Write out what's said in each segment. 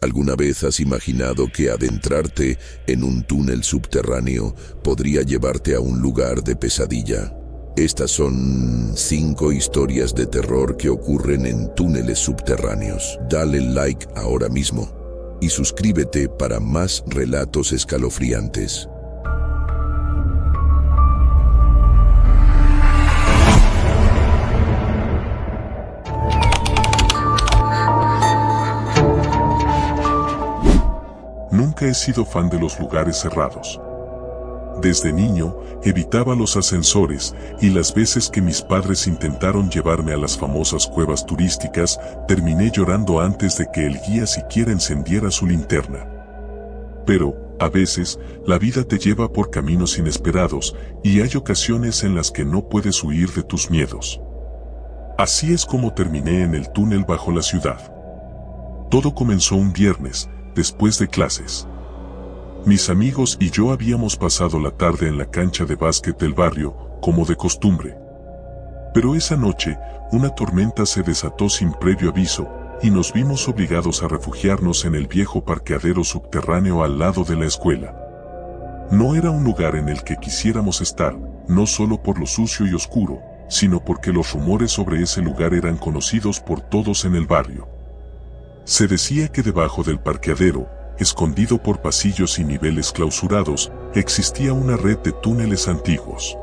¿Alguna vez has imaginado que adentrarte en un túnel subterráneo podría llevarte a un lugar de pesadilla? Estas son 5 historias de terror que ocurren en túneles subterráneos. Dale like ahora mismo y suscríbete para más relatos escalofriantes. Nunca he sido fan de los lugares cerrados. Desde niño, evitaba los ascensores y las veces que mis padres intentaron llevarme a las famosas cuevas turísticas, terminé llorando antes de que el guía siquiera encendiera su linterna. Pero, a veces, la vida te lleva por caminos inesperados y hay ocasiones en las que no puedes huir de tus miedos. Así es como terminé en el túnel bajo la ciudad. Todo comenzó un viernes, después de clases. Mis amigos y yo habíamos pasado la tarde en la cancha de básquet del barrio, como de costumbre. Pero esa noche, una tormenta se desató sin previo aviso, y nos vimos obligados a refugiarnos en el viejo parqueadero subterráneo al lado de la escuela. No era un lugar en el que quisiéramos estar, no solo por lo sucio y oscuro, sino porque los rumores sobre ese lugar eran conocidos por todos en el barrio. Se decía que debajo del parqueadero, escondido por pasillos y niveles clausurados, existía una red de túneles antiguos.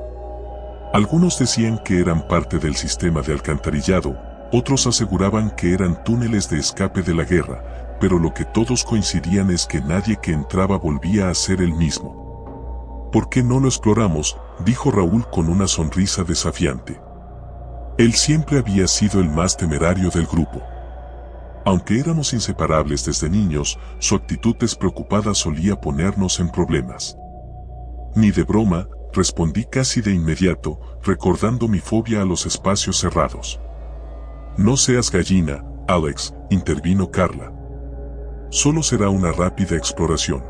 Algunos decían que eran parte del sistema de alcantarillado, otros aseguraban que eran túneles de escape de la guerra, pero lo que todos coincidían es que nadie que entraba volvía a ser el mismo. ¿Por qué no lo exploramos?, dijo Raúl con una sonrisa desafiante. Él siempre había sido el más temerario del grupo. Aunque éramos inseparables desde niños, su actitud despreocupada solía ponernos en problemas. Ni de broma, respondí casi de inmediato, recordando mi fobia a los espacios cerrados. No seas gallina, Alex, intervino Carla. Solo será una rápida exploración.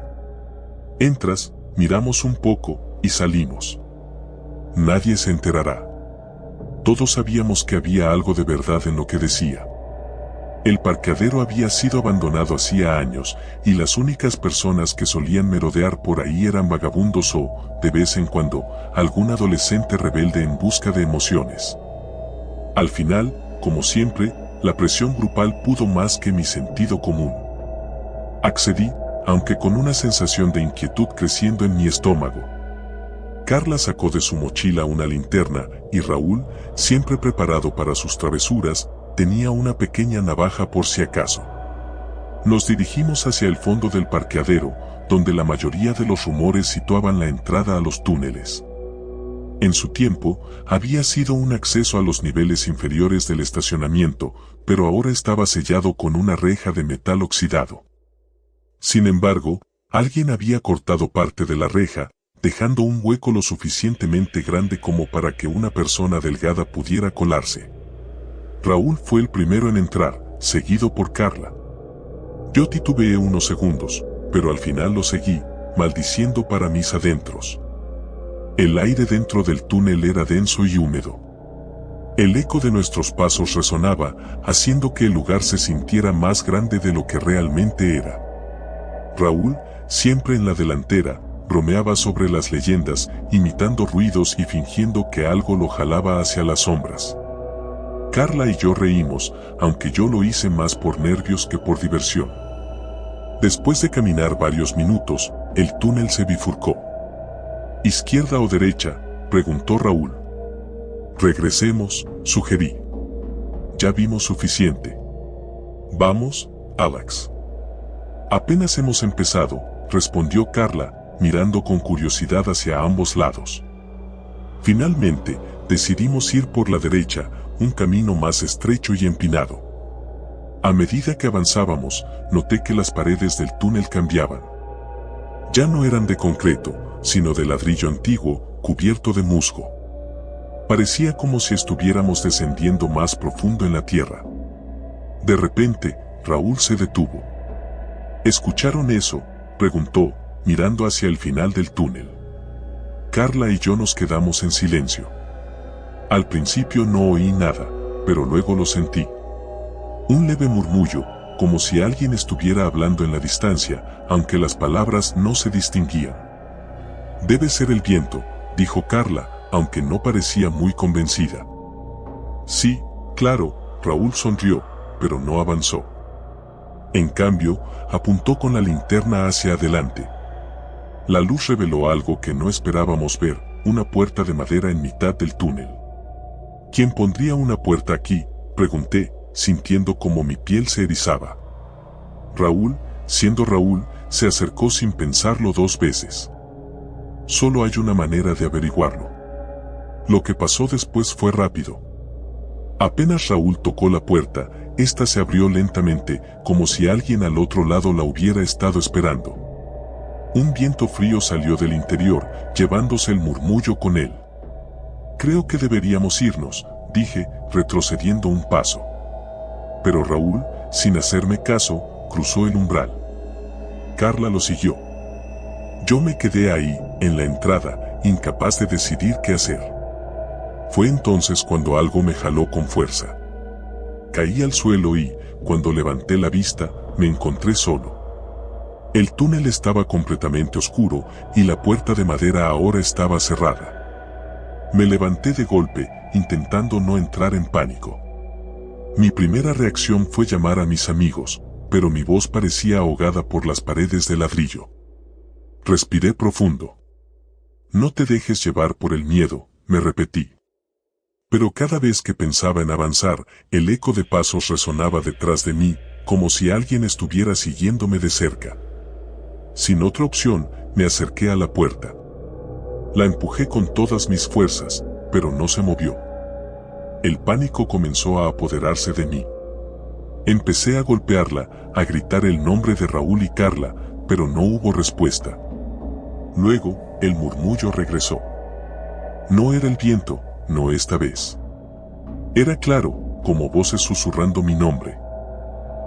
Entras, miramos un poco, y salimos. Nadie se enterará. Todos sabíamos que había algo de verdad en lo que decía. El parqueadero había sido abandonado hacía años, y las únicas personas que solían merodear por ahí eran vagabundos o, de vez en cuando, algún adolescente rebelde en busca de emociones. Al final, como siempre, la presión grupal pudo más que mi sentido común. Accedí, aunque con una sensación de inquietud creciendo en mi estómago. Carla sacó de su mochila una linterna, y Raúl, siempre preparado para sus travesuras, tenía una pequeña navaja por si acaso. Nos dirigimos hacia el fondo del parqueadero, donde la mayoría de los rumores situaban la entrada a los túneles. En su tiempo, había sido un acceso a los niveles inferiores del estacionamiento, pero ahora estaba sellado con una reja de metal oxidado. Sin embargo, alguien había cortado parte de la reja, dejando un hueco lo suficientemente grande como para que una persona delgada pudiera colarse. Raúl fue el primero en entrar, seguido por Carla. Yo titubeé unos segundos, pero al final lo seguí, maldiciendo para mis adentros. El aire dentro del túnel era denso y húmedo. El eco de nuestros pasos resonaba, haciendo que el lugar se sintiera más grande de lo que realmente era. Raúl, siempre en la delantera, bromeaba sobre las leyendas, imitando ruidos y fingiendo que algo lo jalaba hacia las sombras. Carla y yo reímos, aunque yo lo hice más por nervios que por diversión. Después de caminar varios minutos, el túnel se bifurcó. ¿Izquierda o derecha?, preguntó Raúl. Regresemos, sugerí. Ya vimos suficiente. Vamos, Alex. Apenas hemos empezado, respondió Carla, mirando con curiosidad hacia ambos lados. Finalmente, decidimos ir por la derecha, un camino más estrecho y empinado. A medida que avanzábamos, noté que las paredes del túnel cambiaban. Ya no eran de concreto, sino de ladrillo antiguo, cubierto de musgo. Parecía como si estuviéramos descendiendo más profundo en la tierra. De repente, Raúl se detuvo. ¿Escucharon eso?, preguntó, mirando hacia el final del túnel. Carla y yo nos quedamos en silencio. Al principio no oí nada, pero luego lo sentí. Un leve murmullo, como si alguien estuviera hablando en la distancia, aunque las palabras no se distinguían. «Debe ser el viento», dijo Carla, aunque no parecía muy convencida. «Sí, claro», Raúl sonrió, pero no avanzó. En cambio, apuntó con la linterna hacia adelante. La luz reveló algo que no esperábamos ver, una puerta de madera en mitad del túnel. «¿Quién pondría una puerta aquí?», pregunté, sintiendo como mi piel se erizaba. Raúl, siendo Raúl, se acercó sin pensarlo 2 veces. «Solo hay una manera de averiguarlo». Lo que pasó después fue rápido. Apenas Raúl tocó la puerta, ésta se abrió lentamente, como si alguien al otro lado la hubiera estado esperando. Un viento frío salió del interior, llevándose el murmullo con él. «Creo que deberíamos irnos», dije, retrocediendo un paso. Pero Raúl, sin hacerme caso, cruzó el umbral. Carla lo siguió. Yo me quedé ahí, en la entrada, incapaz de decidir qué hacer. Fue entonces cuando algo me jaló con fuerza. Caí al suelo y, cuando levanté la vista, me encontré solo. El túnel estaba completamente oscuro y la puerta de madera ahora estaba cerrada. Me levanté de golpe, intentando no entrar en pánico. Mi primera reacción fue llamar a mis amigos, pero mi voz parecía ahogada por las paredes de ladrillo. Respiré profundo. «No te dejes llevar por el miedo», me repetí. Pero cada vez que pensaba en avanzar, el eco de pasos resonaba detrás de mí, como si alguien estuviera siguiéndome de cerca. Sin otra opción, me acerqué a la puerta. La empujé con todas mis fuerzas, pero no se movió. El pánico comenzó a apoderarse de mí. Empecé a golpearla, a gritar el nombre de Raúl y Carla, pero no hubo respuesta. Luego, el murmullo regresó. No era el viento, no esta vez. Era claro, como voces susurrando mi nombre.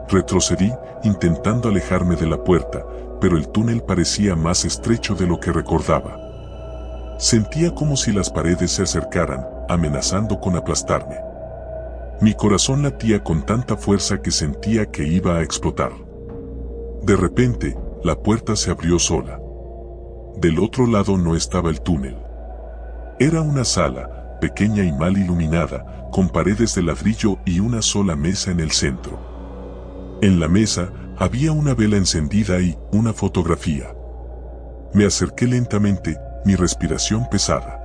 Retrocedí, intentando alejarme de la puerta, pero el túnel parecía más estrecho de lo que recordaba. Sentía como si las paredes se acercaran, amenazando con aplastarme. Mi corazón latía con tanta fuerza que sentía que iba a explotar. De repente, la puerta se abrió sola. Del otro lado no estaba el túnel. Era una sala, pequeña y mal iluminada, con paredes de ladrillo y una sola mesa en el centro. En la mesa, había una vela encendida y una fotografía. Me acerqué lentamente, mi respiración pesada.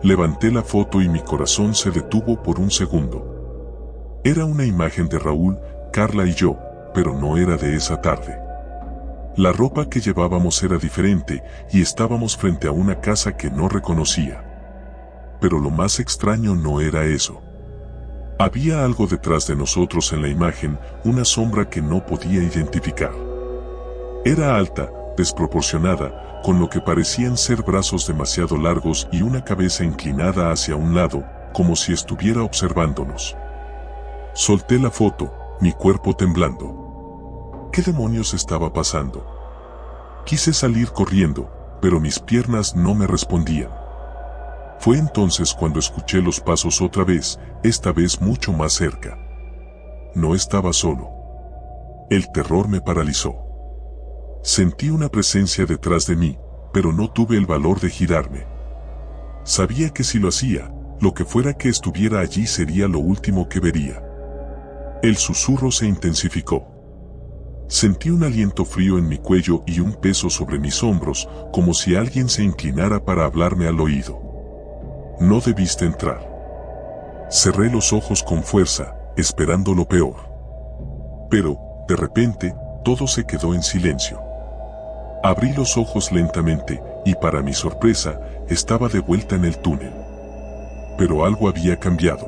Levanté la foto y mi corazón se detuvo por un segundo. Era una imagen de Raúl, Carla y yo, pero no era de esa tarde. La ropa que llevábamos era diferente y estábamos frente a una casa que no reconocía. Pero lo más extraño no era eso. Había algo detrás de nosotros en la imagen, una sombra que no podía identificar. Era alta, desproporcionada, con lo que parecían ser brazos demasiado largos y una cabeza inclinada hacia un lado, como si estuviera observándonos. Solté la foto, mi cuerpo temblando. ¿Qué demonios estaba pasando? Quise salir corriendo, pero mis piernas no me respondían. Fue entonces cuando escuché los pasos otra vez, esta vez mucho más cerca. No estaba solo. El terror me paralizó. Sentí una presencia detrás de mí, pero no tuve el valor de girarme. Sabía que si lo hacía, lo que fuera que estuviera allí sería lo último que vería. El susurro se intensificó. Sentí un aliento frío en mi cuello y un peso sobre mis hombros, como si alguien se inclinara para hablarme al oído. No debiste entrar. Cerré los ojos con fuerza, esperando lo peor. Pero, de repente, todo se quedó en silencio. Abrí los ojos lentamente, y para mi sorpresa, estaba de vuelta en el túnel. Pero algo había cambiado.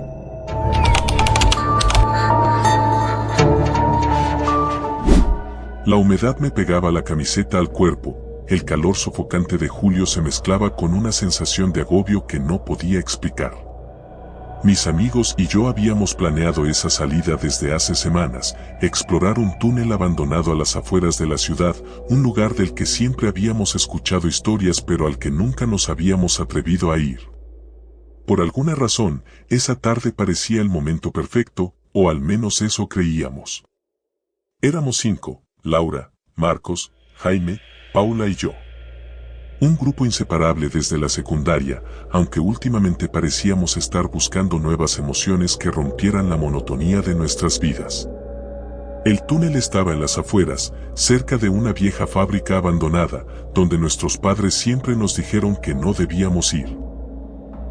La humedad me pegaba la camiseta al cuerpo, el calor sofocante de julio se mezclaba con una sensación de agobio que no podía explicar. Mis amigos y yo habíamos planeado esa salida desde hace semanas, explorar un túnel abandonado a las afueras de la ciudad, un lugar del que siempre habíamos escuchado historias pero al que nunca nos habíamos atrevido a ir. Por alguna razón, esa tarde parecía el momento perfecto, o al menos eso creíamos. Éramos 5, Laura, Marcos, Jaime, Paula y yo. Un grupo inseparable desde la secundaria, aunque últimamente parecíamos estar buscando nuevas emociones que rompieran la monotonía de nuestras vidas. El túnel estaba en las afueras, cerca de una vieja fábrica abandonada, donde nuestros padres siempre nos dijeron que no debíamos ir.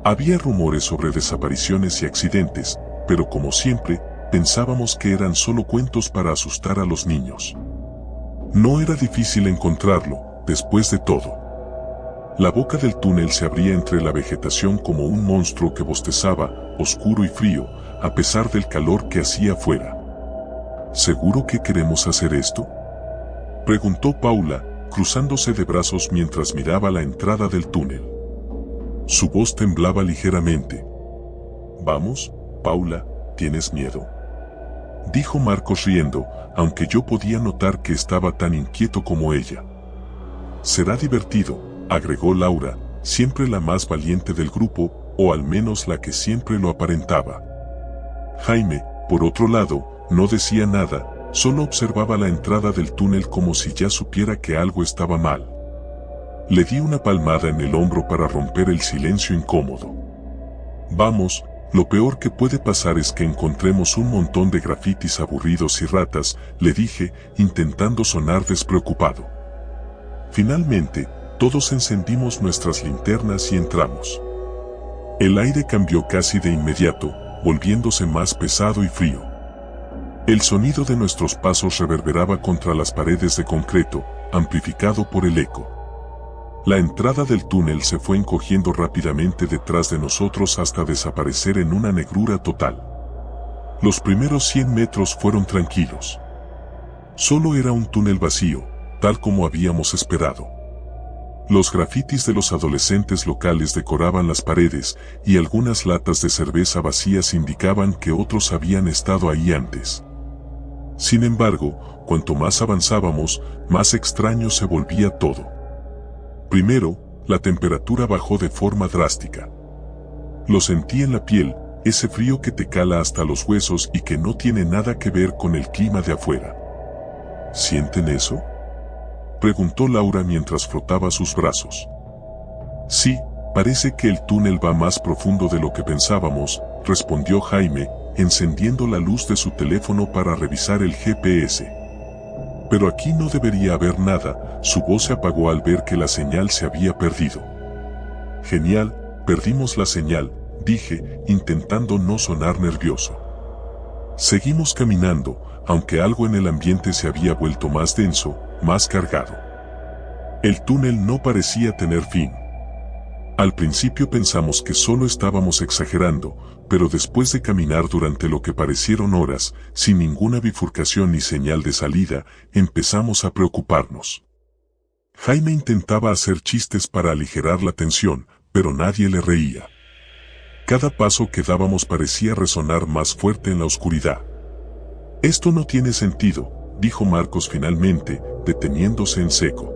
Había rumores sobre desapariciones y accidentes, pero como siempre, pensábamos que eran solo cuentos para asustar a los niños. No era difícil encontrarlo, después de todo. La boca del túnel se abría entre la vegetación como un monstruo que bostezaba, oscuro y frío, a pesar del calor que hacía afuera. ¿Seguro que queremos hacer esto?, preguntó Paula, cruzándose de brazos mientras miraba la entrada del túnel. Su voz temblaba ligeramente. «Vamos, Paula, ¿tienes miedo?», dijo Marcos riendo, aunque yo podía notar que estaba tan inquieto como ella. «Será divertido», agregó Laura, siempre la más valiente del grupo, o al menos la que siempre lo aparentaba. Jaime, por otro lado, no decía nada, solo observaba la entrada del túnel como si ya supiera que algo estaba mal. Le di una palmada en el hombro para romper el silencio incómodo. «Vamos, lo peor que puede pasar es que encontremos un montón de grafitis aburridos y ratas», le dije, intentando sonar despreocupado. Finalmente, todos encendimos nuestras linternas y entramos. El aire cambió casi de inmediato, volviéndose más pesado y frío. El sonido de nuestros pasos reverberaba contra las paredes de concreto, amplificado por el eco. La entrada del túnel se fue encogiendo rápidamente detrás de nosotros hasta desaparecer en una negrura total. Los primeros 100 metros fueron tranquilos. Solo era un túnel vacío, tal como habíamos esperado. Los grafitis de los adolescentes locales decoraban las paredes, y algunas latas de cerveza vacías indicaban que otros habían estado ahí antes. Sin embargo, cuanto más avanzábamos, más extraño se volvía todo. Primero, la temperatura bajó de forma drástica. Lo sentí en la piel, ese frío que te cala hasta los huesos y que no tiene nada que ver con el clima de afuera. ¿Sienten eso?, preguntó Laura mientras frotaba sus brazos. Sí, parece que el túnel va más profundo de lo que pensábamos, respondió Jaime, encendiendo la luz de su teléfono para revisar el GPS. Pero aquí no debería haber nada, su voz se apagó al ver que la señal se había perdido. Genial, perdimos la señal, dije, intentando no sonar nervioso. Seguimos caminando, aunque algo en el ambiente se había vuelto más denso, más cargado. El túnel no parecía tener fin. Al principio pensamos que solo estábamos exagerando, pero después de caminar durante lo que parecieron horas, sin ninguna bifurcación ni señal de salida, empezamos a preocuparnos. Jaime intentaba hacer chistes para aligerar la tensión, pero nadie le reía. Cada paso que dábamos parecía resonar más fuerte en la oscuridad. «Esto no tiene sentido», dijo Marcos finalmente, deteniéndose en seco.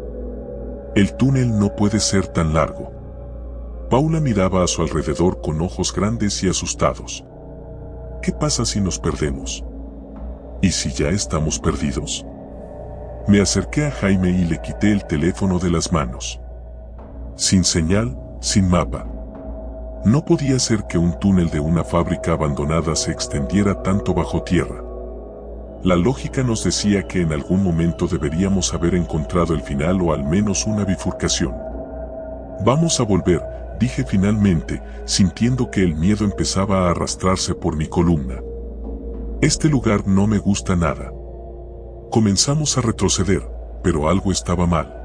«El túnel no puede ser tan largo». Paula miraba a su alrededor con ojos grandes y asustados. «¿Qué pasa si nos perdemos? ¿Y si ya estamos perdidos?». Me acerqué a Jaime y le quité el teléfono de las manos. Sin señal, sin mapa. No podía ser que un túnel de una fábrica abandonada se extendiera tanto bajo tierra. La lógica nos decía que en algún momento deberíamos haber encontrado el final o al menos una bifurcación. «Vamos a volver», dije finalmente, sintiendo que el miedo empezaba a arrastrarse por mi columna. «Este lugar no me gusta nada». Comenzamos a retroceder, pero algo estaba mal.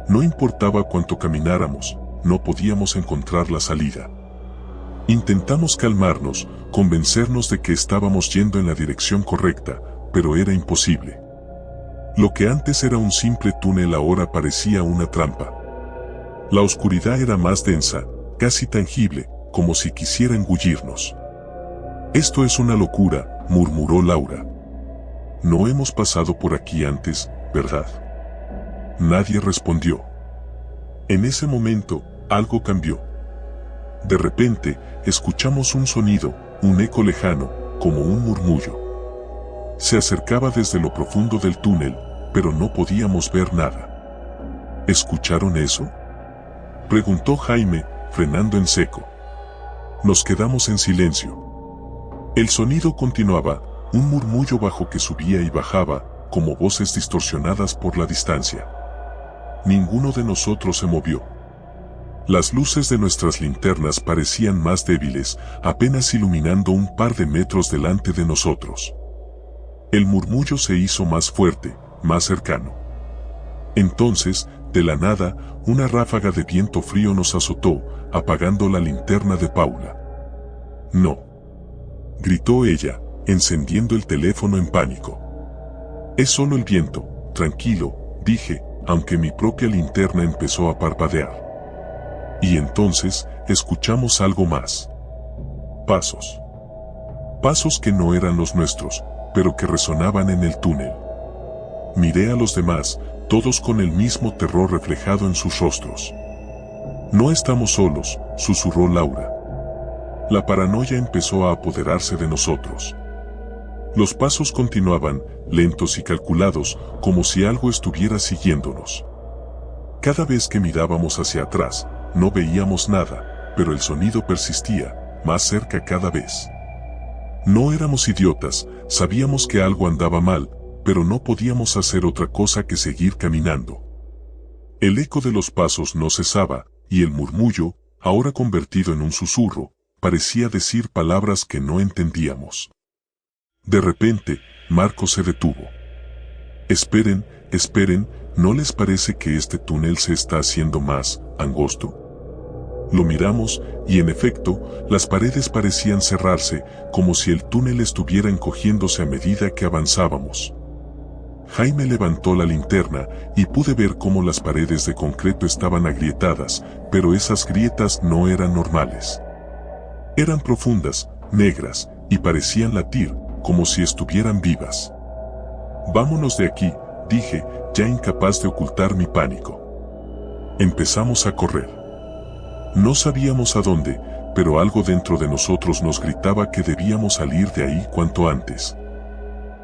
No importaba cuánto camináramos, no podíamos encontrar la salida. Intentamos calmarnos, convencernos de que estábamos yendo en la dirección correcta, pero era imposible. Lo que antes era un simple túnel ahora parecía una trampa. La oscuridad era más densa, casi tangible, como si quisiera engullirnos. «Esto es una locura», murmuró Laura. «No hemos pasado por aquí antes, ¿verdad?». Nadie respondió. En ese momento, algo cambió. De repente, escuchamos un sonido, un eco lejano, como un murmullo. Se acercaba desde lo profundo del túnel, pero no podíamos ver nada. ¿Escucharon eso?, preguntó Jaime, frenando en seco. Nos quedamos en silencio. El sonido continuaba, un murmullo bajo que subía y bajaba, como voces distorsionadas por la distancia. Ninguno de nosotros se movió. Las luces de nuestras linternas parecían más débiles, apenas iluminando un par de metros delante de nosotros. El murmullo se hizo más fuerte, más cercano. Entonces, de la nada, una ráfaga de viento frío nos azotó, apagando la linterna de Paula. «No», gritó ella, encendiendo el teléfono en pánico. «Es solo el viento, tranquilo», dije, aunque mi propia linterna empezó a parpadear. Y entonces, escuchamos algo más. Pasos. Pasos que no eran los nuestros, pero que resonaban en el túnel. Miré a los demás, todos con el mismo terror reflejado en sus rostros. «No estamos solos», susurró Laura. La paranoia empezó a apoderarse de nosotros. Los pasos continuaban, lentos y calculados, como si algo estuviera siguiéndonos. Cada vez que mirábamos hacia atrás, no veíamos nada, pero el sonido persistía, más cerca cada vez. No éramos idiotas, sabíamos que algo andaba mal, pero no podíamos hacer otra cosa que seguir caminando. El eco de los pasos no cesaba, y el murmullo, ahora convertido en un susurro, parecía decir palabras que no entendíamos. De repente, Marco se detuvo. «Esperen, esperen, ¿no les parece que este túnel se está haciendo más angosto?». Lo miramos, y en efecto, las paredes parecían cerrarse, como si el túnel estuviera encogiéndose a medida que avanzábamos. Jaime levantó la linterna, y pude ver cómo las paredes de concreto estaban agrietadas, pero esas grietas no eran normales. Eran profundas, negras, y parecían latir, como si estuvieran vivas. «Vámonos de aquí», dije, ya incapaz de ocultar mi pánico. Empezamos a correr. No sabíamos a dónde, pero algo dentro de nosotros nos gritaba que debíamos salir de ahí cuanto antes.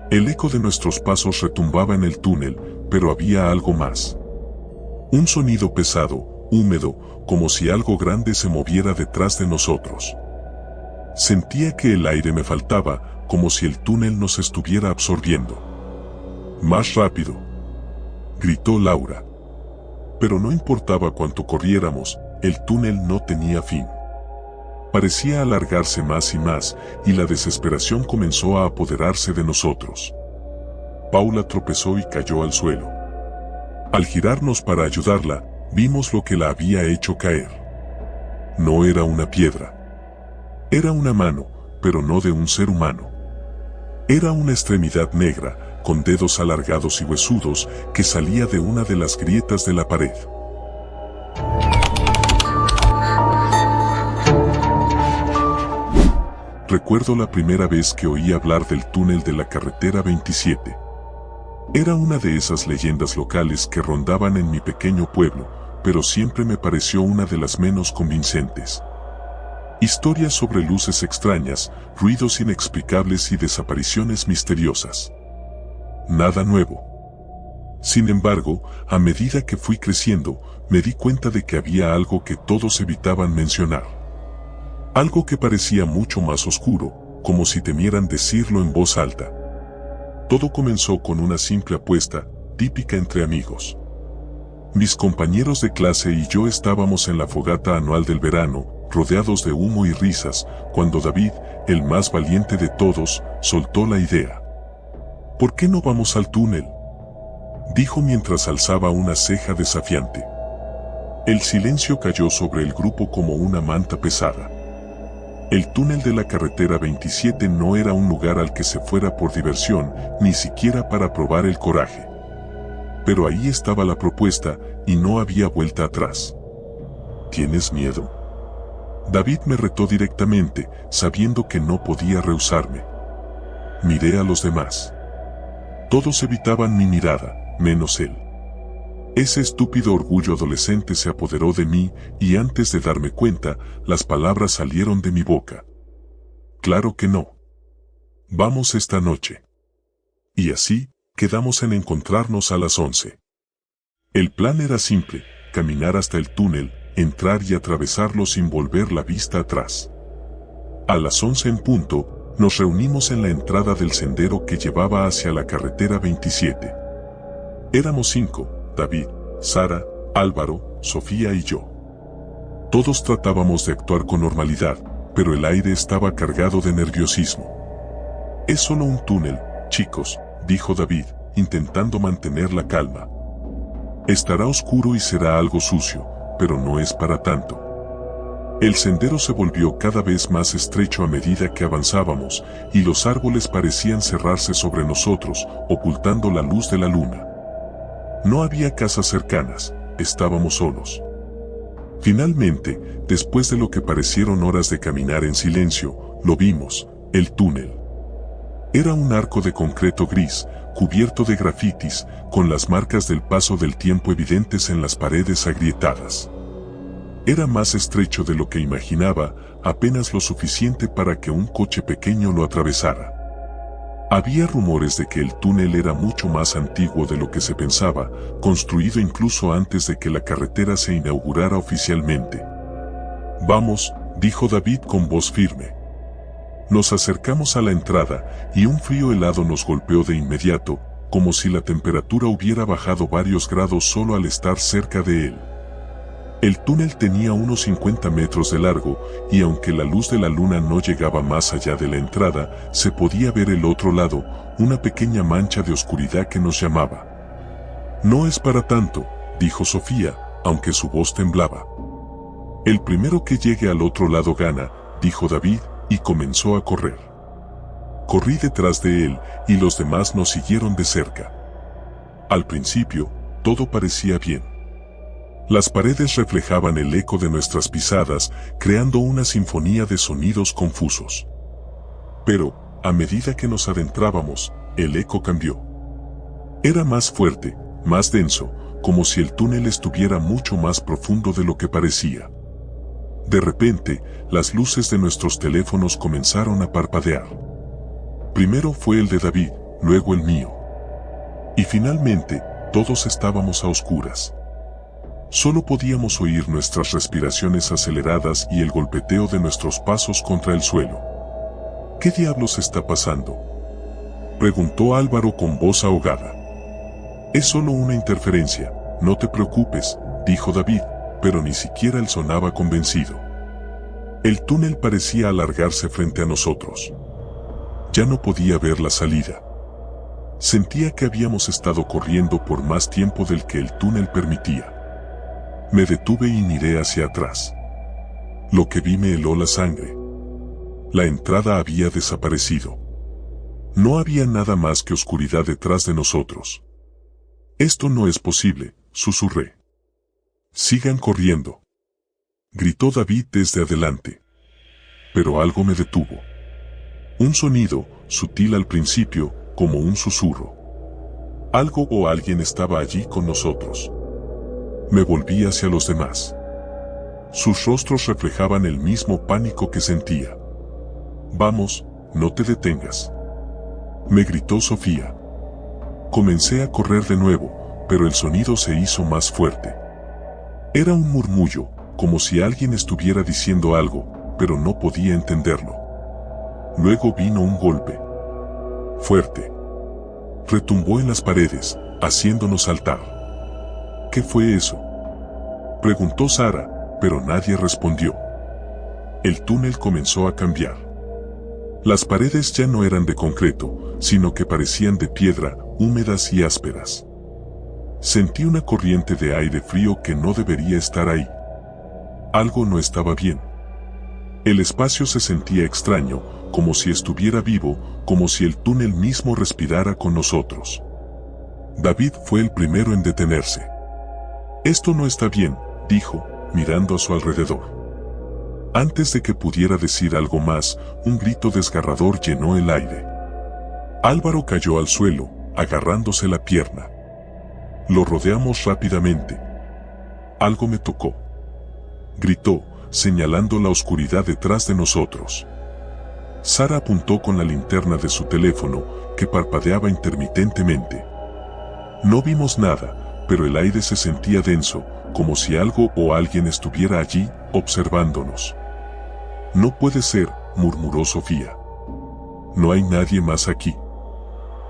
El eco de nuestros pasos retumbaba en el túnel, pero había algo más. Un sonido pesado, húmedo, como si algo grande se moviera detrás de nosotros. Sentía que el aire me faltaba, como si el túnel nos estuviera absorbiendo. «Más rápido», gritó Laura. Pero no importaba cuánto corriéramos, el túnel no tenía fin. Parecía alargarse más y más, y la desesperación comenzó a apoderarse de nosotros. Paula tropezó y cayó al suelo. Al girarnos para ayudarla, vimos lo que la había hecho caer. No era una piedra. Era una mano, pero no de un ser humano. Era una extremidad negra, con dedos alargados y huesudos, que salía de una de las grietas de la pared. Recuerdo la primera vez que oí hablar del túnel de la carretera 27. Era una de esas leyendas locales que rondaban en mi pequeño pueblo, pero siempre me pareció una de las menos convincentes. Historias sobre luces extrañas, ruidos inexplicables y desapariciones misteriosas. Nada nuevo. Sin embargo, a medida que fui creciendo, me di cuenta de que había algo que todos evitaban mencionar. Algo que parecía mucho más oscuro, como si temieran decirlo en voz alta. Todo comenzó con una simple apuesta, típica entre amigos. Mis compañeros de clase y yo estábamos en la fogata anual del verano, rodeados de humo y risas, cuando David, el más valiente de todos, soltó la idea. «¿Por qué no vamos al túnel?», dijo mientras alzaba una ceja desafiante. El silencio cayó sobre el grupo como una manta pesada. El túnel de la carretera 27 no era un lugar al que se fuera por diversión, ni siquiera para probar el coraje. Pero ahí estaba la propuesta, y no había vuelta atrás. «¿Tienes miedo?», David me retó directamente, sabiendo que no podía rehusarme. Miré a los demás. Todos evitaban mi mirada, menos él. Ese estúpido orgullo adolescente se apoderó de mí, y antes de darme cuenta, las palabras salieron de mi boca. «Claro que no. Vamos esta noche». Y así, quedamos en encontrarnos a las 11. El plan era simple, caminar hasta el túnel, entrar y atravesarlo sin volver la vista atrás. A las 11 en punto, nos reunimos en la entrada del sendero que llevaba hacia la carretera 27. Éramos 5, David, Sara, Álvaro, Sofía y yo. Todos tratábamos de actuar con normalidad, pero el aire estaba cargado de nerviosismo. Es solo un túnel, chicos, dijo David, intentando mantener la calma. Estará oscuro y será algo sucio, pero no es para tanto. El sendero se volvió cada vez más estrecho a medida que avanzábamos, y los árboles parecían cerrarse sobre nosotros, ocultando la luz de la luna. No había casas cercanas, estábamos solos. Finalmente, después de lo que parecieron horas de caminar en silencio, lo vimos, el túnel. Era un arco de concreto gris, cubierto de grafitis, con las marcas del paso del tiempo evidentes en las paredes agrietadas. Era más estrecho de lo que imaginaba, apenas lo suficiente para que un coche pequeño lo atravesara. Había rumores de que el túnel era mucho más antiguo de lo que se pensaba, construido incluso antes de que la carretera se inaugurara oficialmente. Vamos, dijo David con voz firme. Nos acercamos a la entrada, y un frío helado nos golpeó de inmediato, como si la temperatura hubiera bajado varios grados solo al estar cerca de él. El túnel tenía unos 50 metros de largo, y aunque la luz de la luna no llegaba más allá de la entrada, se podía ver el otro lado, una pequeña mancha de oscuridad que nos llamaba. No es para tanto, dijo Sofía, aunque su voz temblaba. El primero que llegue al otro lado gana, dijo David, y comenzó a correr. Corrí detrás de él, y los demás nos siguieron de cerca. Al principio, todo parecía bien. Las paredes reflejaban el eco de nuestras pisadas, creando una sinfonía de sonidos confusos. Pero, a medida que nos adentrábamos, el eco cambió. Era más fuerte, más denso, como si el túnel estuviera mucho más profundo de lo que parecía. De repente, las luces de nuestros teléfonos comenzaron a parpadear. Primero fue el de David, luego el mío. Y finalmente, todos estábamos a oscuras. Solo podíamos oír nuestras respiraciones aceleradas y el golpeteo de nuestros pasos contra el suelo. ¿Qué diablos está pasando?, preguntó Álvaro con voz ahogada. Es solo una interferencia, no te preocupes, dijo David, pero ni siquiera él sonaba convencido. El túnel parecía alargarse frente a nosotros. Ya no podía ver la salida. Sentía que habíamos estado corriendo por más tiempo del que el túnel permitía. Me detuve y miré hacia atrás. Lo que vi me heló la sangre. La entrada había desaparecido. No había nada más que oscuridad detrás de nosotros. Esto no es posible, susurré. Sigan corriendo, gritó David desde adelante. Pero algo me detuvo. Un sonido, sutil al principio, como un susurro. Algo o alguien estaba allí con nosotros. Me volví hacia los demás. Sus rostros reflejaban el mismo pánico que sentía. Vamos, no te detengas, me gritó Sofía. Comencé a correr de nuevo, pero el sonido se hizo más fuerte. Era un murmullo, como si alguien estuviera diciendo algo, pero no podía entenderlo. Luego vino un golpe. Fuerte. Retumbó en las paredes, haciéndonos saltar. ¿Qué fue eso?, preguntó Sara, pero nadie respondió. El túnel comenzó a cambiar. Las paredes ya no eran de concreto, sino que parecían de piedra, húmedas y ásperas. Sentí una corriente de aire frío que no debería estar ahí. Algo no estaba bien. El espacio se sentía extraño, como si estuviera vivo, como si el túnel mismo respirara con nosotros. David fue el primero en detenerse. Esto no está bien, dijo, mirando a su alrededor. Antes de que pudiera decir algo más, un grito desgarrador llenó el aire. Álvaro cayó al suelo, agarrándose la pierna. Lo rodeamos rápidamente. Algo me tocó, gritó, señalando la oscuridad detrás de nosotros. Sara apuntó con la linterna de su teléfono, que parpadeaba intermitentemente. No vimos nada, pero el aire se sentía denso, como si algo o alguien estuviera allí, observándonos. No puede ser, murmuró Sofía. No hay nadie más aquí.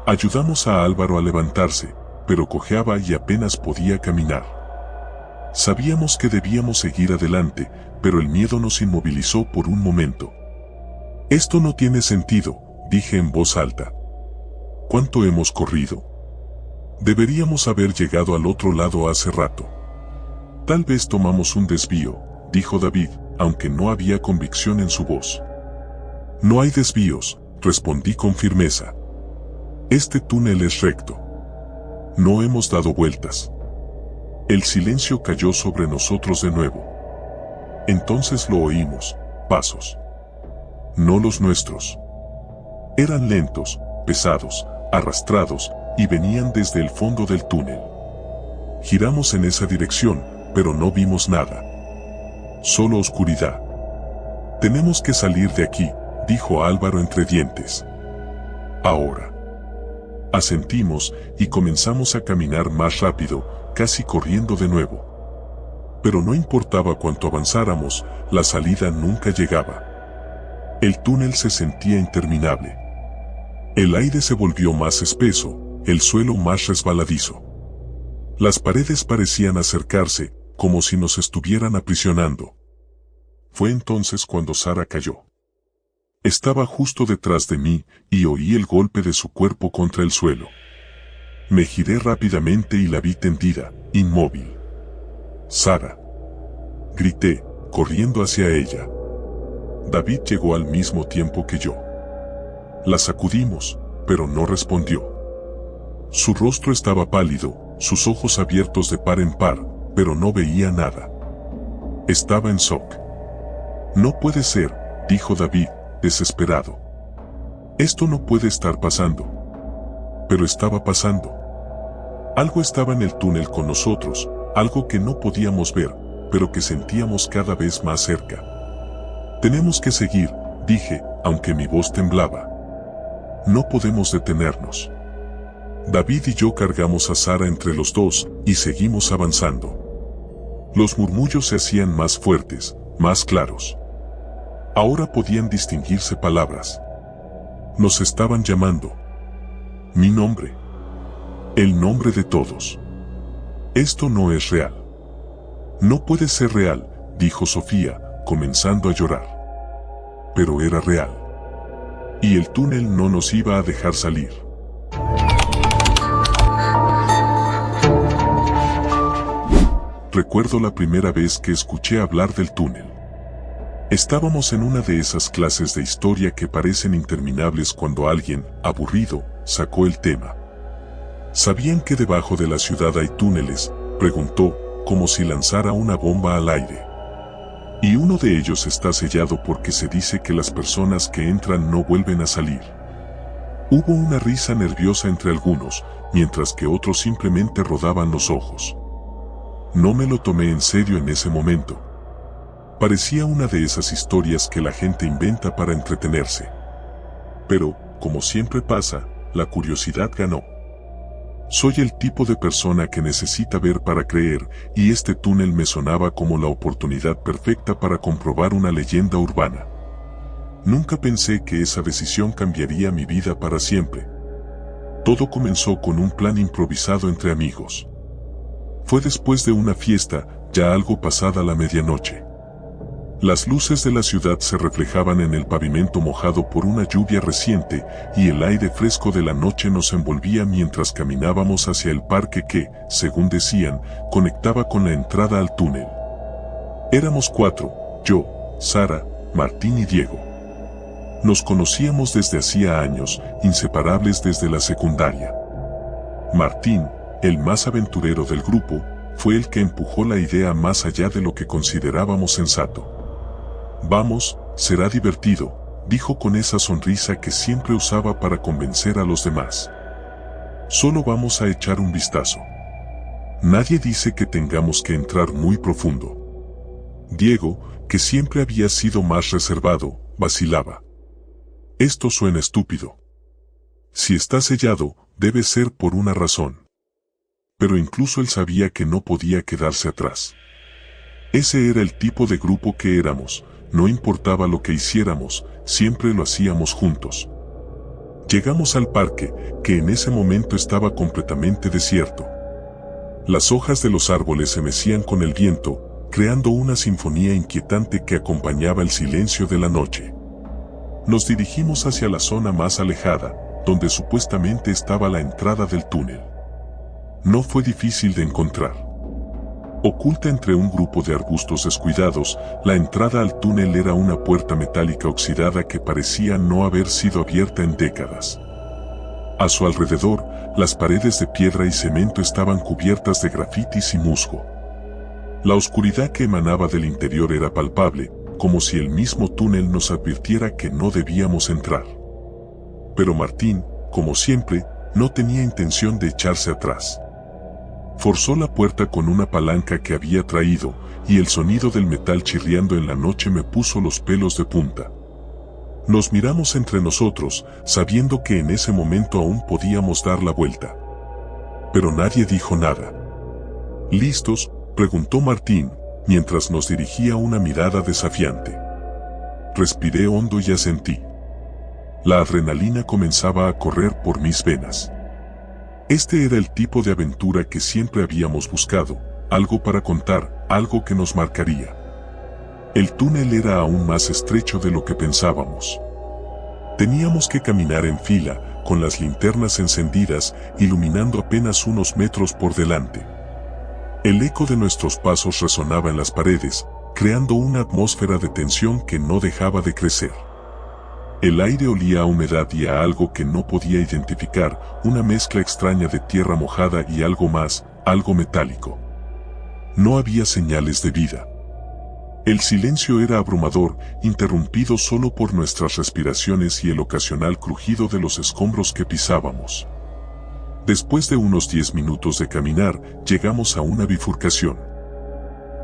Ayudamos a Álvaro a levantarse, pero cojeaba y apenas podía caminar. Sabíamos que debíamos seguir adelante, pero el miedo nos inmovilizó por un momento. Esto no tiene sentido, dije en voz alta. ¿Cuánto hemos corrido? Deberíamos haber llegado al otro lado hace rato. Tal vez tomamos un desvío, dijo David, aunque no había convicción en su voz. No hay desvíos, respondí con firmeza. Este túnel es recto. No hemos dado vueltas. El silencio cayó sobre nosotros de nuevo. Entonces lo oímos, pasos. No los nuestros. Eran lentos, pesados, arrastrados, y venían desde el fondo del túnel. Giramos en esa dirección, pero no vimos nada. Solo oscuridad. Tenemos que salir de aquí, dijo Álvaro entre dientes. Ahora. Asentimos y comenzamos a caminar más rápido, casi corriendo de nuevo. Pero no importaba cuánto avanzáramos, la salida nunca llegaba. El túnel se sentía interminable. El aire se volvió más espeso, el suelo más resbaladizo. Las paredes parecían acercarse, como si nos estuvieran aprisionando. Fue entonces cuando Sara cayó. Estaba justo detrás de mí y oí el golpe de su cuerpo contra el suelo. Me giré rápidamente y la vi tendida, inmóvil. «Sara», grité, corriendo hacia ella. David llegó al mismo tiempo que yo. La sacudimos, pero no respondió. Su rostro estaba pálido, sus ojos abiertos de par en par, pero no veía nada. Estaba en shock. «No puede ser», dijo David, desesperado. «Esto no puede estar pasando». Pero estaba pasando. Algo estaba en el túnel con nosotros, algo que no podíamos ver, pero que sentíamos cada vez más cerca. «Tenemos que seguir», dije, aunque mi voz temblaba. «No podemos detenernos». David y yo cargamos a Sara entre los dos, y seguimos avanzando. Los murmullos se hacían más fuertes, más claros. Ahora podían distinguirse palabras. Nos estaban llamando. Mi nombre. El nombre de todos. Esto no es real. No puede ser real, dijo Sofía, comenzando a llorar. Pero era real. Y el túnel no nos iba a dejar salir. Recuerdo la primera vez que escuché hablar del túnel. Estábamos en una de esas clases de historia que parecen interminables cuando alguien, aburrido, sacó el tema. ¿Sabían que debajo de la ciudad hay túneles?, preguntó, como si lanzara una bomba al aire. Y uno de ellos está sellado porque se dice que las personas que entran no vuelven a salir. Hubo una risa nerviosa entre algunos, mientras que otros simplemente rodaban los ojos. No me lo tomé en serio en ese momento. Parecía una de esas historias que la gente inventa para entretenerse. Pero, como siempre pasa, la curiosidad ganó. Soy el tipo de persona que necesita ver para creer, y este túnel me sonaba como la oportunidad perfecta para comprobar una leyenda urbana. Nunca pensé que esa decisión cambiaría mi vida para siempre. Todo comenzó con un plan improvisado entre amigos. Fue después de una fiesta, ya algo pasada la medianoche. Las luces de la ciudad se reflejaban en el pavimento mojado por una lluvia reciente, y el aire fresco de la noche nos envolvía mientras caminábamos hacia el parque que, según decían, conectaba con la entrada al túnel. Éramos 4, yo, Sara, Martín y Diego. Nos conocíamos desde hacía años, inseparables desde la secundaria. Martín, el más aventurero del grupo, fue el que empujó la idea más allá de lo que considerábamos sensato. «Vamos, será divertido», dijo con esa sonrisa que siempre usaba para convencer a los demás. «Solo vamos a echar un vistazo. Nadie dice que tengamos que entrar muy profundo». Diego, que siempre había sido más reservado, vacilaba. Esto suena estúpido. Si está sellado, debe ser por una razón. Pero incluso él sabía que no podía quedarse atrás. Ese era el tipo de grupo que éramos, no importaba lo que hiciéramos, siempre lo hacíamos juntos. Llegamos al parque, que en ese momento estaba completamente desierto. Las hojas de los árboles se mecían con el viento, creando una sinfonía inquietante que acompañaba el silencio de la noche. Nos dirigimos hacia la zona más alejada, donde supuestamente estaba la entrada del túnel. No fue difícil de encontrar. Oculta entre un grupo de arbustos descuidados, la entrada al túnel era una puerta metálica oxidada que parecía no haber sido abierta en décadas. A su alrededor, las paredes de piedra y cemento estaban cubiertas de grafitis y musgo. La oscuridad que emanaba del interior era palpable, como si el mismo túnel nos advirtiera que no debíamos entrar. Pero Martín, como siempre, no tenía intención de echarse atrás. Forzó la puerta con una palanca que había traído, y el sonido del metal chirriando en la noche me puso los pelos de punta. Nos miramos entre nosotros, sabiendo que en ese momento aún podíamos dar la vuelta. Pero nadie dijo nada. ¿Listos?, preguntó Martín, mientras nos dirigía una mirada desafiante. Respiré hondo y asentí. La adrenalina comenzaba a correr por mis venas. Este era el tipo de aventura que siempre habíamos buscado, algo para contar, algo que nos marcaría. El túnel era aún más estrecho de lo que pensábamos. Teníamos que caminar en fila, con las linternas encendidas, iluminando apenas unos metros por delante. El eco de nuestros pasos resonaba en las paredes, creando una atmósfera de tensión que no dejaba de crecer. El aire olía a humedad y a algo que no podía identificar, una mezcla extraña de tierra mojada y algo más, algo metálico. No había señales de vida. El silencio era abrumador, interrumpido solo por nuestras respiraciones y el ocasional crujido de los escombros que pisábamos. Después de unos 10 minutos de caminar, llegamos a una bifurcación.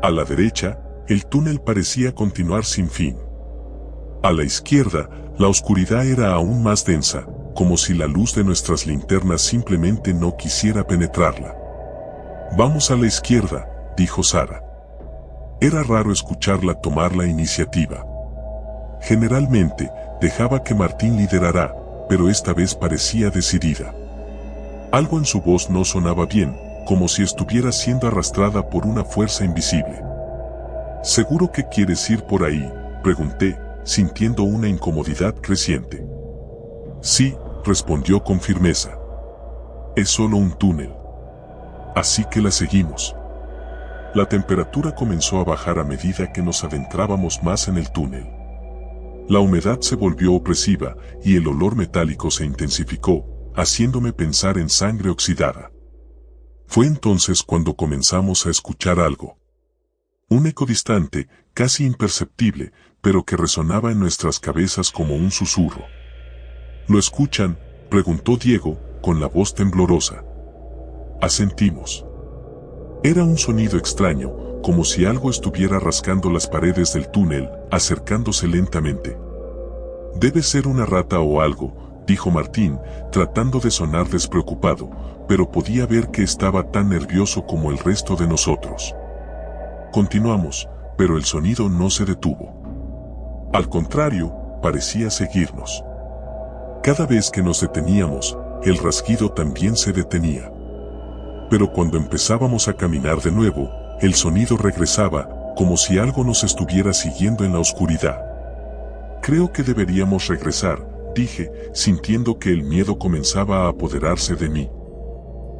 A la derecha, el túnel parecía continuar sin fin. A la izquierda, la oscuridad era aún más densa, como si la luz de nuestras linternas simplemente no quisiera penetrarla. «Vamos a la izquierda», dijo Sara. Era raro escucharla tomar la iniciativa. Generalmente, dejaba que Martín liderara, pero esta vez parecía decidida. Algo en su voz no sonaba bien, como si estuviera siendo arrastrada por una fuerza invisible. «¿Seguro que quieres ir por ahí?», pregunté, sintiendo una incomodidad creciente. «Sí», respondió con firmeza. «Es solo un túnel. Así que la seguimos». La temperatura comenzó a bajar a medida que nos adentrábamos más en el túnel. La humedad se volvió opresiva y el olor metálico se intensificó, haciéndome pensar en sangre oxidada. Fue entonces cuando comenzamos a escuchar algo. Un eco distante, casi imperceptible, pero que resonaba en nuestras cabezas como un susurro. ¿Lo escuchan?, preguntó Diego, con la voz temblorosa. Asentimos. Era un sonido extraño, como si algo estuviera rascando las paredes del túnel, acercándose lentamente. «Debe ser una rata o algo», dijo Martín, tratando de sonar despreocupado, pero podía ver que estaba tan nervioso como el resto de nosotros. Continuamos, pero el sonido no se detuvo. Al contrario, parecía seguirnos. Cada vez que nos deteníamos, el rasguido también se detenía. Pero cuando empezábamos a caminar de nuevo, el sonido regresaba, como si algo nos estuviera siguiendo en la oscuridad. «Creo que deberíamos regresar», dije, sintiendo que el miedo comenzaba a apoderarse de mí.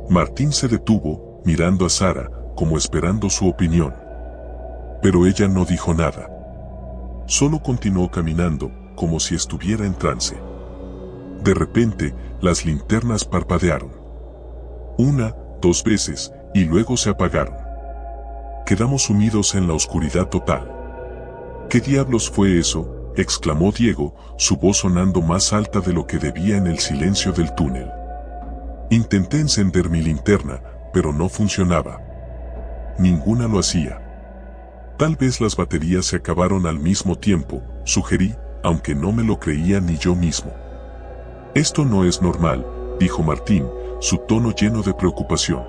Martín se detuvo, mirando a Sara, como esperando su opinión. Pero ella no dijo nada. Solo continuó caminando, como si estuviera en trance. De repente, las linternas parpadearon. 1, 2 veces, y luego se apagaron. Quedamos sumidos en la oscuridad total. «¿Qué diablos fue eso?», exclamó Diego, su voz sonando más alta de lo que debía en el silencio del túnel. Intenté encender mi linterna, pero no funcionaba. Ninguna lo hacía. «Tal vez las baterías se acabaron al mismo tiempo», sugerí, aunque no me lo creía ni yo mismo. Esto no es normal, dijo Martín, su tono lleno de preocupación.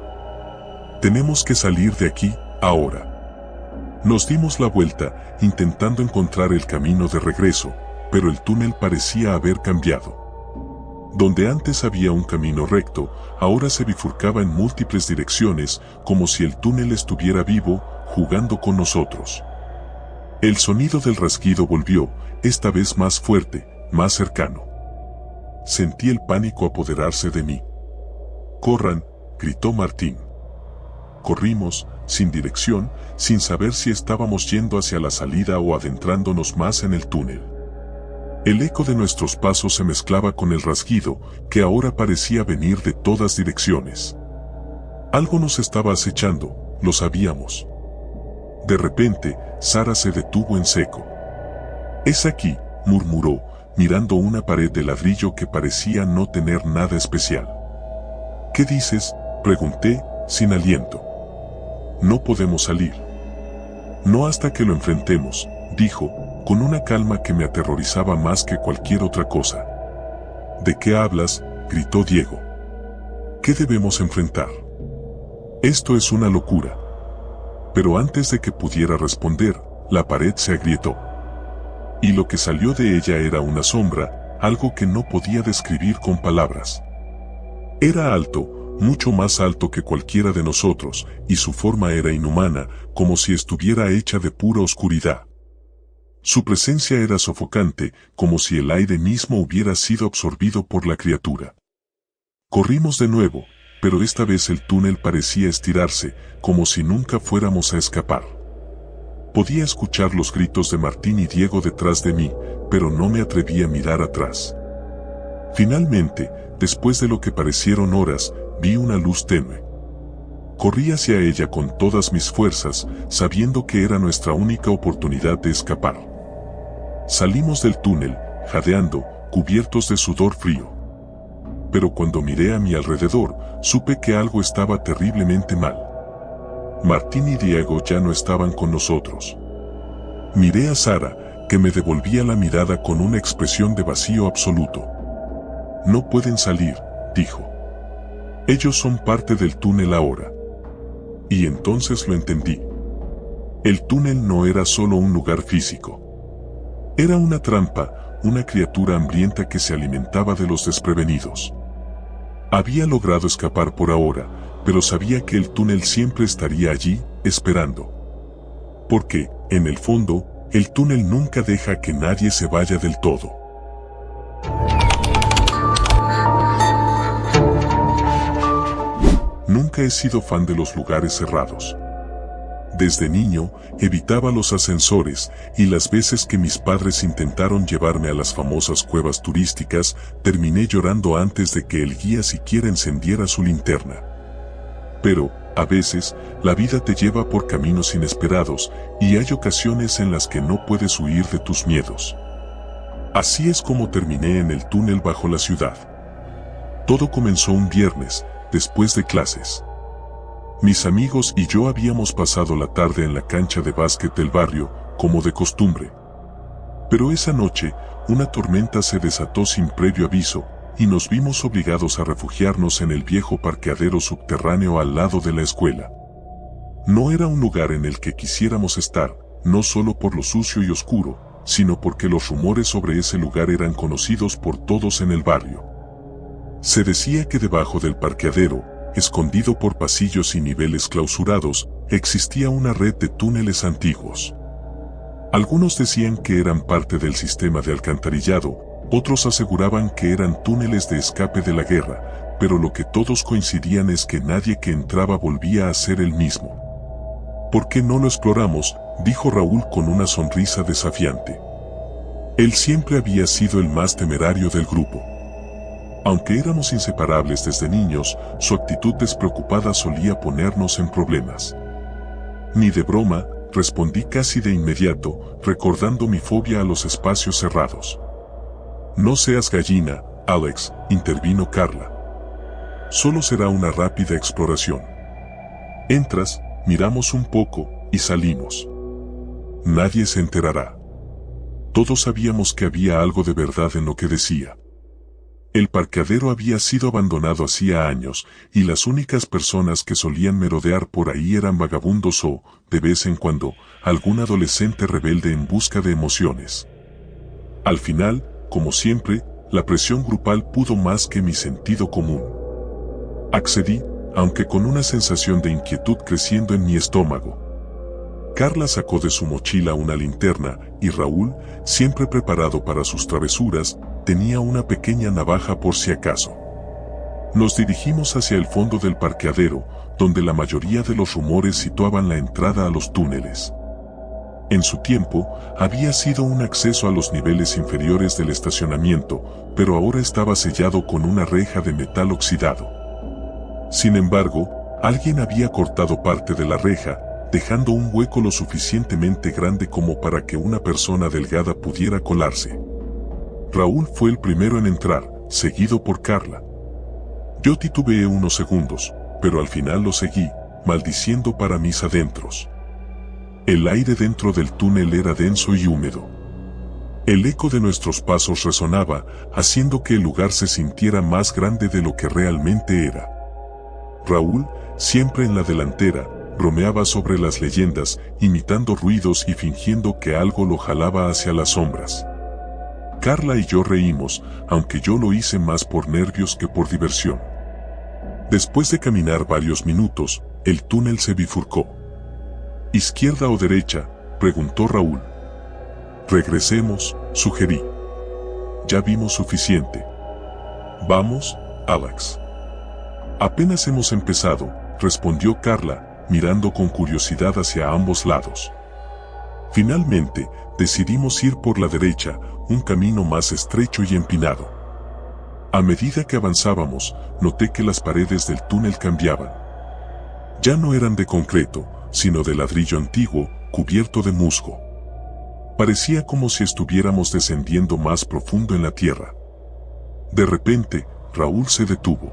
Tenemos que salir de aquí, ahora. Nos dimos la vuelta, intentando encontrar el camino de regreso, pero el túnel parecía haber cambiado. Donde antes había un camino recto, ahora se bifurcaba en múltiples direcciones, como si el túnel estuviera vivo, jugando con nosotros. El sonido del rasguido volvió, esta vez más fuerte, más cercano. Sentí el pánico apoderarse de mí. «¡Corran!», gritó Martín. Corrimos, sin dirección, sin saber si estábamos yendo hacia la salida o adentrándonos más en el túnel. El eco de nuestros pasos se mezclaba con el rasguido, que ahora parecía venir de todas direcciones. Algo nos estaba acechando, lo sabíamos. De repente, Sara se detuvo en seco. «Es aquí», murmuró, mirando una pared de ladrillo que parecía no tener nada especial. «¿Qué dices?», pregunté, sin aliento. «No podemos salir». «No hasta que lo enfrentemos», dijo, con una calma que me aterrorizaba más que cualquier otra cosa. «¿De qué hablas?», gritó Diego. «¿Qué debemos enfrentar? Esto es una locura». Pero antes de que pudiera responder, la pared se agrietó. Y lo que salió de ella era una sombra, algo que no podía describir con palabras. Era alto, mucho más alto que cualquiera de nosotros, y su forma era inhumana, como si estuviera hecha de pura oscuridad. Su presencia era sofocante, como si el aire mismo hubiera sido absorbido por la criatura. Corrimos de nuevo, pero esta vez el túnel parecía estirarse, como si nunca fuéramos a escapar. Podía escuchar los gritos de Martín y Diego detrás de mí, pero no me atreví a mirar atrás. Finalmente, después de lo que parecieron horas, vi una luz tenue. Corrí hacia ella con todas mis fuerzas, sabiendo que era nuestra única oportunidad de escapar. Salimos del túnel, jadeando, cubiertos de sudor frío. Pero cuando miré a mi alrededor, supe que algo estaba terriblemente mal. Martín y Diego ya no estaban con nosotros. Miré a Sara, que me devolvía la mirada con una expresión de vacío absoluto. «No pueden salir», dijo. «Ellos son parte del túnel ahora». Y entonces lo entendí. El túnel no era solo un lugar físico. Era una trampa, una criatura hambrienta que se alimentaba de los desprevenidos. Había logrado escapar por ahora, pero sabía que el túnel siempre estaría allí, esperando. Porque, en el fondo, el túnel nunca deja que nadie se vaya del todo. Nunca he sido fan de los lugares cerrados. Desde niño, evitaba los ascensores, y las veces que mis padres intentaron llevarme a las famosas cuevas turísticas, terminé llorando antes de que el guía siquiera encendiera su linterna. Pero, a veces, la vida te lleva por caminos inesperados, y hay ocasiones en las que no puedes huir de tus miedos. Así es como terminé en el túnel bajo la ciudad. Todo comenzó un viernes, después de clases. Mis amigos y yo habíamos pasado la tarde en la cancha de básquet del barrio, como de costumbre. Pero esa noche, una tormenta se desató sin previo aviso, y nos vimos obligados a refugiarnos en el viejo parqueadero subterráneo al lado de la escuela. No era un lugar en el que quisiéramos estar, no solo por lo sucio y oscuro, sino porque los rumores sobre ese lugar eran conocidos por todos en el barrio. Se decía que debajo del parqueadero, escondido por pasillos y niveles clausurados, existía una red de túneles antiguos. Algunos decían que eran parte del sistema de alcantarillado, otros aseguraban que eran túneles de escape de la guerra, pero lo que todos coincidían es que nadie que entraba volvía a ser el mismo. «¿Por qué no lo exploramos?», dijo Raúl con una sonrisa desafiante. Él siempre había sido el más temerario del grupo. Aunque éramos inseparables desde niños, su actitud despreocupada solía ponernos en problemas. «Ni de broma», respondí casi de inmediato, recordando mi fobia a los espacios cerrados. «No seas gallina, Alex», intervino Carla. «Solo será una rápida exploración. Entras, miramos un poco, y salimos. Nadie se enterará». Todos sabíamos que había algo de verdad en lo que decía. El parqueadero había sido abandonado hacía años, y las únicas personas que solían merodear por ahí eran vagabundos o, de vez en cuando, algún adolescente rebelde en busca de emociones. Al final, como siempre, la presión grupal pudo más que mi sentido común. Accedí, aunque con una sensación de inquietud creciendo en mi estómago. Carla sacó de su mochila una linterna, y Raúl, siempre preparado para sus travesuras, tenía una pequeña navaja por si acaso. Nos dirigimos hacia el fondo del parqueadero, donde la mayoría de los rumores situaban la entrada a los túneles. En su tiempo, había sido un acceso a los niveles inferiores del estacionamiento, pero ahora estaba sellado con una reja de metal oxidado. Sin embargo, alguien había cortado parte de la reja, dejando un hueco lo suficientemente grande como para que una persona delgada pudiera colarse. Raúl fue el primero en entrar, seguido por Carla. Yo titubeé unos segundos, pero al final lo seguí, maldiciendo para mis adentros. El aire dentro del túnel era denso y húmedo. El eco de nuestros pasos resonaba, haciendo que el lugar se sintiera más grande de lo que realmente era. Raúl, siempre en la delantera, bromeaba sobre las leyendas, imitando ruidos y fingiendo que algo lo jalaba hacia las sombras. Carla y yo reímos, aunque yo lo hice más por nervios que por diversión. Después de caminar varios minutos, el túnel se bifurcó. ¿Izquierda o derecha?, preguntó Raúl. Regresemos, sugerí. Ya vimos suficiente. Vamos, Alex. Apenas hemos empezado, respondió Carla, mirando con curiosidad hacia ambos lados. Finalmente, decidimos ir por la derecha, un camino más estrecho y empinado. A medida que avanzábamos, noté que las paredes del túnel cambiaban. Ya no eran de concreto, sino de ladrillo antiguo, cubierto de musgo. Parecía como si estuviéramos descendiendo más profundo en la tierra. De repente, Raúl se detuvo.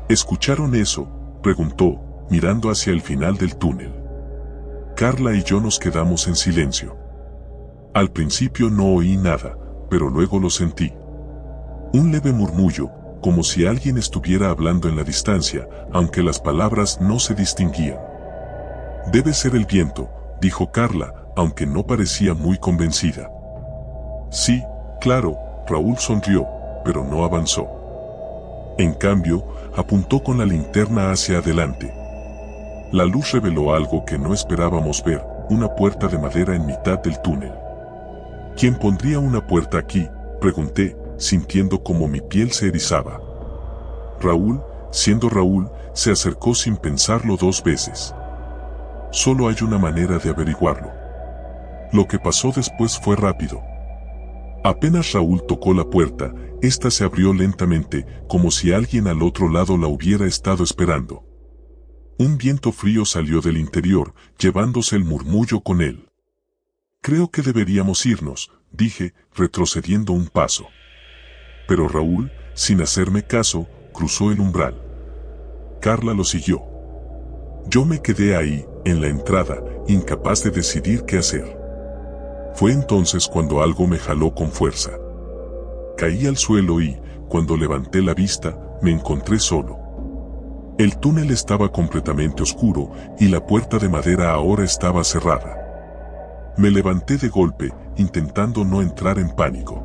¿Escucharon eso?, preguntó, mirando hacia el final del túnel. Carla y yo nos quedamos en silencio. Al principio no oí nada, pero luego lo sentí. Un leve murmullo, como si alguien estuviera hablando en la distancia, aunque las palabras no se distinguían. Debe ser el viento, dijo Carla, aunque no parecía muy convencida. Sí, claro, Raúl sonrió, pero no avanzó. En cambio, apuntó con la linterna hacia adelante. La luz reveló algo que no esperábamos ver, una puerta de madera en mitad del túnel. ¿Quién pondría una puerta aquí?, pregunté, sintiendo como mi piel se erizaba. Raúl, siendo Raúl, se acercó sin pensarlo dos veces. Solo hay una manera de averiguarlo. Lo que pasó después fue rápido. Apenas Raúl tocó la puerta, ésta se abrió lentamente, como si alguien al otro lado la hubiera estado esperando. Un viento frío salió del interior, llevándose el murmullo con él. Creo que deberíamos irnos, dije, retrocediendo un paso. Pero Raúl, sin hacerme caso, cruzó el umbral. Carla lo siguió. Yo me quedé ahí, en la entrada, incapaz de decidir qué hacer. Fue entonces cuando algo me jaló con fuerza. Caí al suelo y, cuando levanté la vista, me encontré solo. El túnel estaba completamente oscuro y la puerta de madera ahora estaba cerrada. Me levanté de golpe, intentando no entrar en pánico.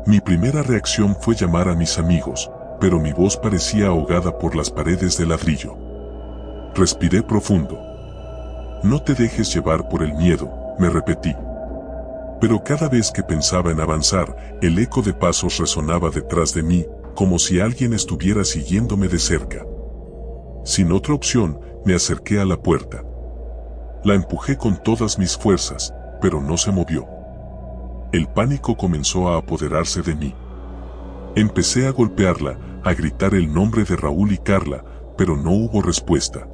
Mi primera reacción fue llamar a mis amigos, pero mi voz parecía ahogada por las paredes de ladrillo. Respiré profundo. No te dejes llevar por el miedo, me repetí. Pero cada vez que pensaba en avanzar, el eco de pasos resonaba detrás de mí, como si alguien estuviera siguiéndome de cerca. Sin otra opción, me acerqué a la puerta. La empujé con todas mis fuerzas, pero no se movió. El pánico comenzó a apoderarse de mí. Empecé a golpearla, a gritar el nombre de Raúl y Carla, pero no hubo respuesta.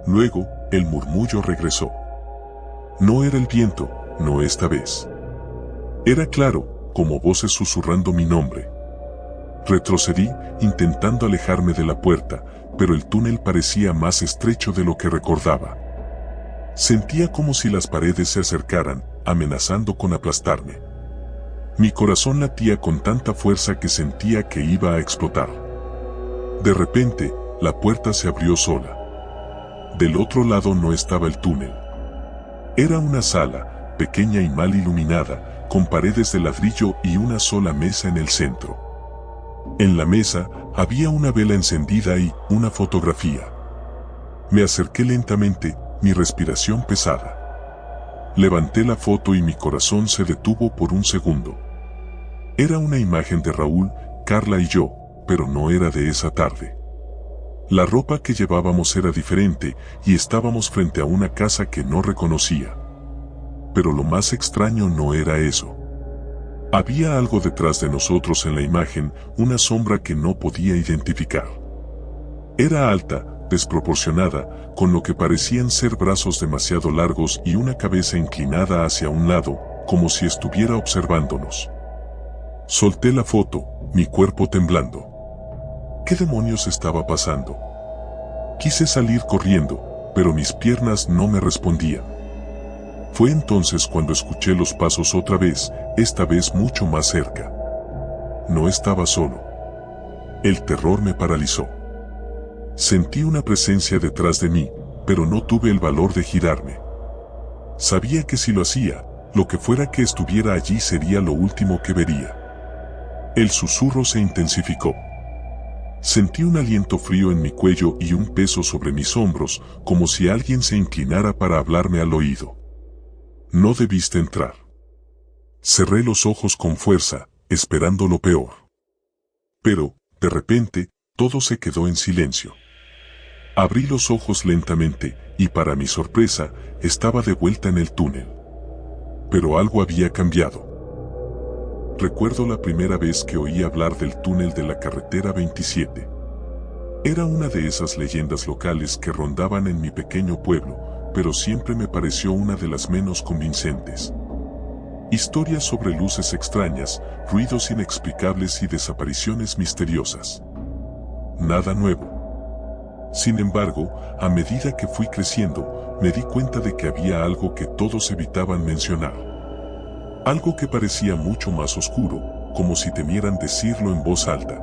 Luego, el murmullo regresó. No era el viento, no esta vez. Era claro, como voces susurrando mi nombre. Retrocedí, intentando alejarme de la puerta, pero el túnel parecía más estrecho de lo que recordaba. Sentía como si las paredes se acercaran, amenazando con aplastarme. Mi corazón latía con tanta fuerza que sentía que iba a explotar. De repente, la puerta se abrió sola. Del otro lado no estaba el túnel. Era una sala, pequeña y mal iluminada, con paredes de ladrillo y una sola mesa en el centro. En la mesa había una vela encendida y una fotografía. Me acerqué lentamente, mi respiración pesada. Levanté la foto y mi corazón se detuvo por un segundo. Era una imagen de Raúl, Carla y yo, pero no era de esa tarde. La ropa que llevábamos era diferente y estábamos frente a una casa que no reconocía. Pero lo más extraño no era eso. Había algo detrás de nosotros en la imagen, una sombra que no podía identificar. Era alta, desproporcionada, con lo que parecían ser brazos demasiado largos y una cabeza inclinada hacia un lado, como si estuviera observándonos. Solté la foto, mi cuerpo temblando. ¿Qué demonios estaba pasando? Quise salir corriendo, pero mis piernas no me respondían. Fue entonces cuando escuché los pasos otra vez, esta vez mucho más cerca. No estaba solo. El terror me paralizó. Sentí una presencia detrás de mí, pero no tuve el valor de girarme. Sabía que si lo hacía, lo que fuera que estuviera allí sería lo último que vería. El susurro se intensificó. Sentí un aliento frío en mi cuello y un peso sobre mis hombros, como si alguien se inclinara para hablarme al oído. No debiste entrar. Cerré los ojos con fuerza, esperando lo peor. Pero, de repente, todo se quedó en silencio. Abrí los ojos lentamente, y para mi sorpresa, estaba de vuelta en el túnel. Pero algo había cambiado. Recuerdo la primera vez que oí hablar del túnel de la carretera 27. Era una de esas leyendas locales que rondaban en mi pequeño pueblo, pero siempre me pareció una de las menos convincentes. Historias sobre luces extrañas, ruidos inexplicables y desapariciones misteriosas. Nada nuevo. Sin embargo, a medida que fui creciendo, me di cuenta de que había algo que todos evitaban mencionar. Algo que parecía mucho más oscuro, como si temieran decirlo en voz alta.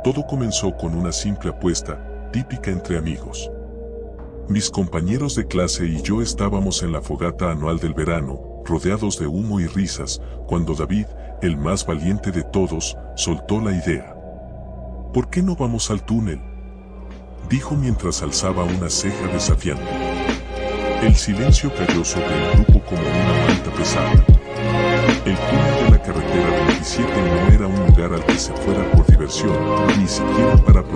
Todo comenzó con una simple apuesta, típica entre amigos. Mis compañeros de clase y yo estábamos en la fogata anual del verano, rodeados de humo y risas, cuando David, el más valiente de todos, soltó la idea. ¿Por qué no vamos al túnel?, dijo mientras alzaba una ceja desafiante. El silencio cayó sobre el grupo como una manta pesada. El túnel de la carretera 27 no era un lugar al que se fuera por diversión, ni siquiera para